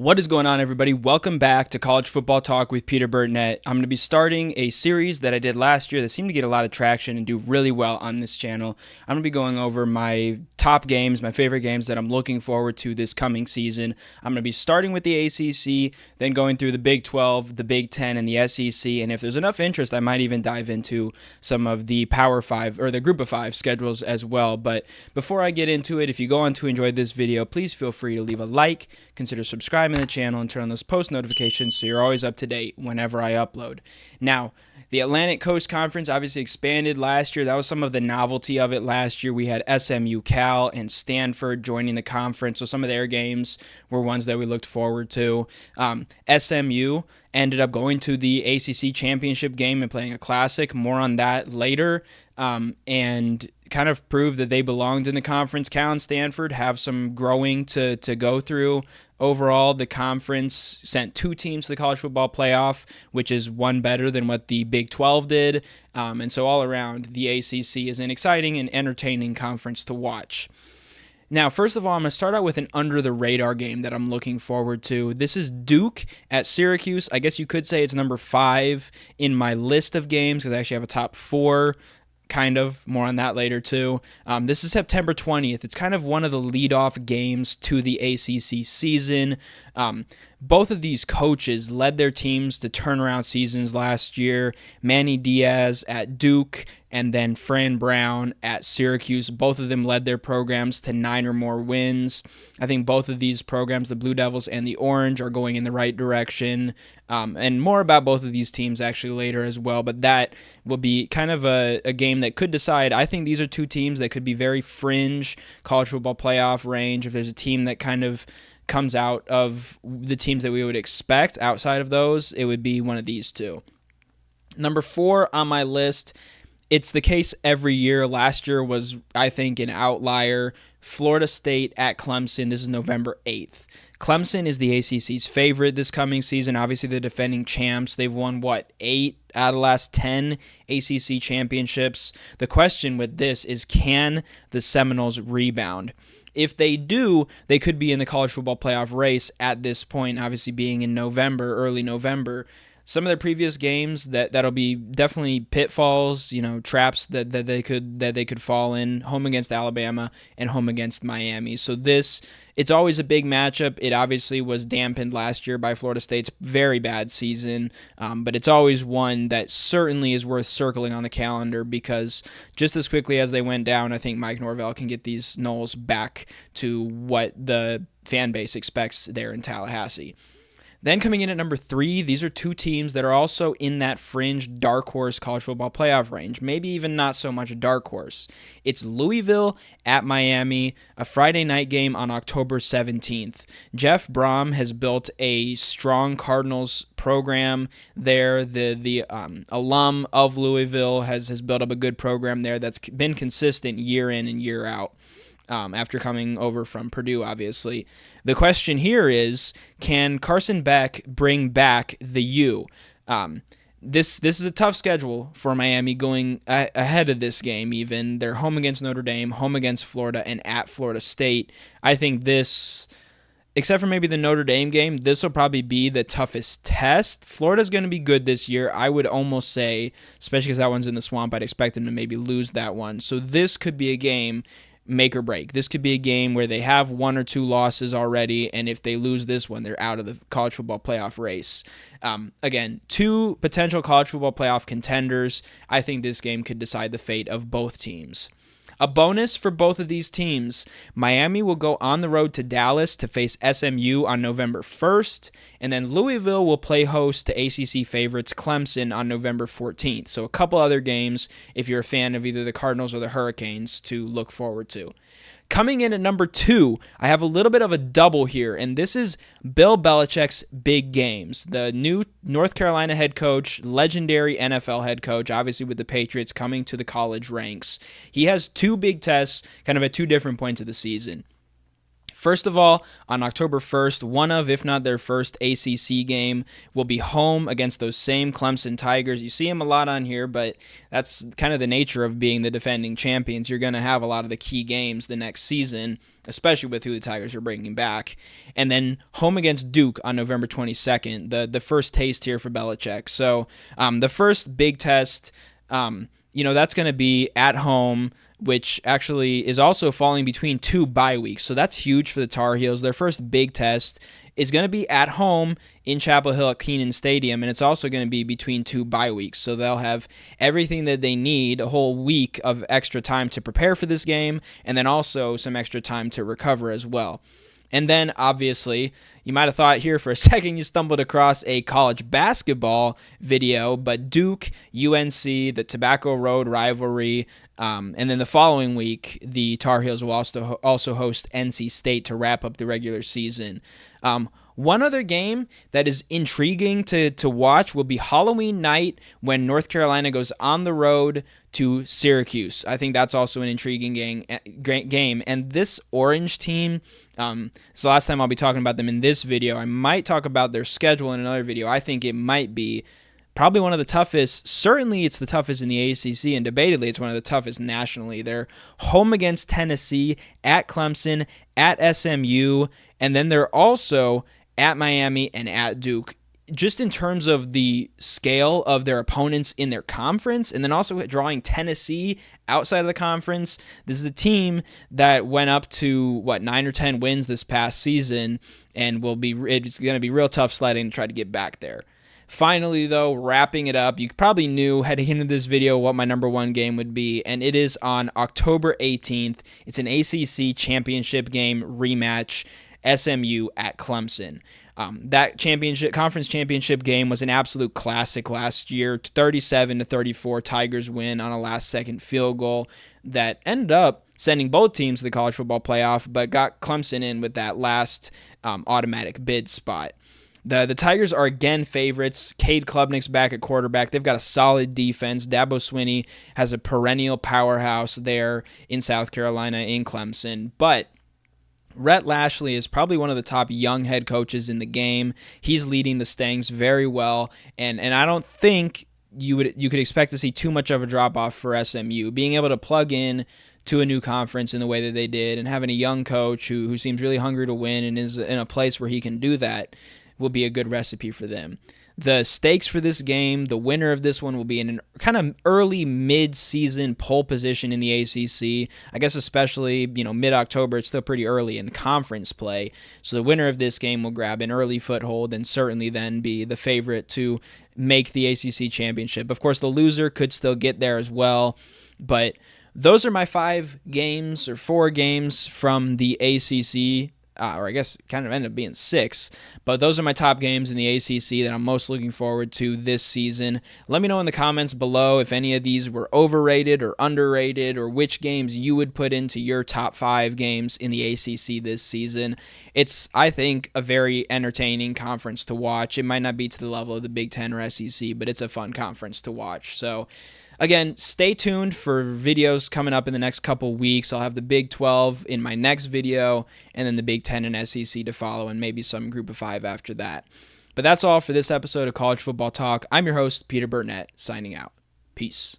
What is going on, everybody? Welcome back to College Football Talk with Peter Burtnett. I'm going to be starting a series that I did last year that seemed to get a lot of traction and do really well on this channel. I'm going to be going over my top games, my favorite games that I'm looking forward to this coming season. I'm going to be starting with the ACC, then going through the Big 12, the Big 10, and the SEC. And if there's enough interest, I might even dive into some of the Power 5 or the Group of 5 schedules as well. But before I get into it, if you go on to enjoy this video, please feel free to leave a like, consider subscribing to the channel, and turn on those post notifications so you're always up to date whenever I upload. Now, the Atlantic Coast Conference obviously expanded last year. That was some of the novelty of it last year. We had SMU, Cal, and Stanford joining the conference, so some of their games were ones that we looked forward to. SMU ended up going to the ACC championship game and playing a classic. More on that later. And kind of proved that they belonged in the conference. Cal and Stanford have some growing to go through. Overall, the conference sent 2 teams to the college football playoff, which is one better than what the Big 12 did. And so all around, the ACC is an exciting and entertaining conference to watch. Now, first of all, I'm going to start out with an under-the-radar game that I'm looking forward to. This is Duke at Syracuse. I guess you could say it's number 5 in my list of games because I actually have a top 4. Kind of. More on that later, too. This is September 20th. It's kind of one of the leadoff games to the ACC season. Both of these coaches led their teams to turnaround seasons last year. Manny Diaz at Duke and then Fran Brown at Syracuse. Both of them led their programs to 9 or more wins. I think both of these programs, the Blue Devils and the Orange, are going in the right direction. And more about both of these teams actually later as well. But that will be kind of a game that could decide. I think these are 2 teams that could be very fringe college football playoff range. If there's a team that kind of comes out of the teams that we would expect outside of those, it would be one of these 2. Number 4 on my list, it's the case every year. Last year was, I think, an outlier. Florida State at Clemson. This is November 8th. Clemson is the ACC's favorite this coming season. Obviously, the defending champs. They've won, 8 out of the last 10 ACC championships. The question with this is, can the Seminoles rebound? If they do, they could be in the college football playoff race at this point, obviously being in November, early November. Some of their previous games that'll be definitely pitfalls, traps that they could fall in. Home against Alabama and home against Miami. So it's always a big matchup. It obviously was dampened last year by Florida State's very bad season, but it's always one that certainly is worth circling on the calendar because just as quickly as they went down, I think Mike Norvell can get these Noles back to what the fan base expects there in Tallahassee. Then coming in at number 3, these are 2 teams that are also in that fringe dark horse college football playoff range, maybe even not so much a dark horse. It's Louisville at Miami, a Friday night game on October 17th. Jeff Brom has built a strong Cardinals program there. The alum of Louisville has built up a good program there that's been consistent year in and year out. After coming over from Purdue, obviously. The question here is, can Carson Beck bring back the U? This is a tough schedule for Miami going ahead of this game even. They're home against Notre Dame, home against Florida, and at Florida State. I think this, except for maybe the Notre Dame game, this will probably be the toughest test. Florida's going to be good this year. I would almost say, especially because that one's in the swamp, I'd expect them to maybe lose that one. So this could be a game make or break. This could be a game where they have 1 or 2 losses already, and if they lose this one, they're out of the college football playoff race. Again, 2 potential college football playoff contenders. I think this game could decide the fate of both teams. A bonus for both of these teams, Miami will go on the road to Dallas to face SMU on November 1st, and then Louisville will play host to ACC favorites Clemson on November 14th. So a couple other games, if you're a fan of either the Cardinals or the Hurricanes, to look forward to. Coming in at number 2, I have a little bit of a double here, and this is Bill Belichick's big games. The new North Carolina head coach, legendary NFL head coach, obviously with the Patriots coming to the college ranks. He has 2 big tests kind of at 2 different points of the season. First of all, on October 1st, one of, if not their first ACC game will be home against those same Clemson Tigers. You see them a lot on here, but that's kind of the nature of being the defending champions. You're going to have a lot of the key games the next season, especially with who the Tigers are bringing back. And then home against Duke on November 22nd, the first taste here for Belichick. So the first big test, that's going to be at home, which actually is also falling between 2 bye weeks. So that's huge for the Tar Heels. Their first big test is going to be at home in Chapel Hill at Kenan Stadium, and it's also going to be between 2 bye weeks. So they'll have everything that they need, a whole week of extra time to prepare for this game, and then also some extra time to recover as well. And then, obviously, you might have thought here for a second you stumbled across a college basketball video, but Duke, UNC, the Tobacco Road rivalry, and then the following week, the Tar Heels will also host NC State to wrap up the regular season. One other game that is intriguing to watch will be Halloween night when North Carolina goes on the road to Syracuse. I think that's also an intriguing game. And this Orange team, it's the last time I'll be talking about them in this video. I might talk about their schedule in another video. I think it might be probably one of the toughest. Certainly it's the toughest in the ACC, and debatably it's one of the toughest nationally. They're home against Tennessee, at Clemson, at SMU, and then they're also at Miami and at Duke. Just in terms of the scale of their opponents in their conference, and then also drawing Tennessee outside of the conference, this is a team that went up to 9 or 10 wins this past season, and it's going to be real tough sledding to try to get back there. Finally, though, wrapping it up, you probably knew heading into this video what my number one game would be, and it is on October 18th. It's an ACC championship game rematch, SMU at Clemson. That conference championship game was an absolute classic last year. 37-34, Tigers win on a last-second field goal that ended up sending both teams to the college football playoff, but got Clemson in with that last automatic bid spot. The Tigers are again favorites. Cade Klubnik's back at quarterback. They've got a solid defense. Dabo Swinney has a perennial powerhouse there in South Carolina in Clemson. But Rhett Lashley is probably one of the top young head coaches in the game. He's leading the Stangs very well, and I don't think you could expect to see too much of a drop-off for SMU. Being able to plug in to a new conference in the way that they did and having a young coach who seems really hungry to win and is in a place where he can do that will be a good recipe for them. The stakes for this game, the winner of this one will be in an kind of early mid-season pole position in the ACC. I guess especially, mid-October, it's still pretty early in conference play. So the winner of this game will grab an early foothold and certainly then be the favorite to make the ACC championship. Of course, the loser could still get there as well, but those are my 4 games from the ACC. Or I guess it kind of ended up being 6. But those are my top games in the ACC that I'm most looking forward to this season. Let me know in the comments below if any of these were overrated or underrated, or which games you would put into your top 5 games in the ACC this season. It's, I think, a very entertaining conference to watch. It might not be to the level of the Big Ten or SEC, but it's a fun conference to watch. So again, stay tuned for videos coming up in the next couple weeks. I'll have the Big 12 in my next video, and then the Big 10 and SEC to follow, and maybe some Group of 5 after that. But that's all for this episode of College Football Talk. I'm your host, Peter Burnett, signing out. Peace.